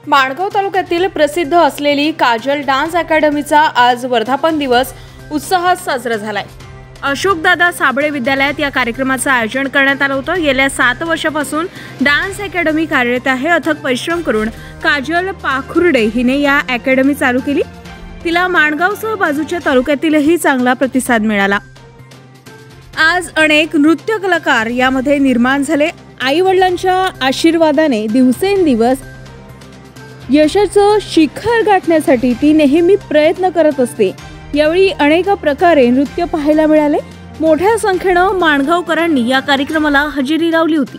माणगाव तालुक्यातील प्रसिद्ध असलेली काजल डान्स अकॅडमीचा आज वर्धापन दिवस उत्साहात साजरा झालाय। अशोकदादा साबळे विद्यालयात या कार्यक्रमाचं आयोजन करण्यात आलं होतं। गेल्या 7 वर्षापासून डान्स अकॅडमी कार्यरत आहे। अथक परिश्रम करून काजल पाखुर्डे हिने या अकॅडमी चालू केली। तिला माणगावसह बाजूच्या तालुक्यातीलही चांगला प्रतिसाद मिळाला। आज अनेक नृत्य कलाकार यामध्ये निर्माण झाले। आई वडिलांच्या आशीर्वादाने दिवसेंदिवस यशाचं शिखर गाठण्यासाठी ती नेहमी प्रयत्न करत असते। यावेळी अनेक प्रकारे नृत्य पाहायला मिळाले। मोठ्या संख्येने माणगावकरांनी या कार्यक्रमाला हजेरी लावली होती।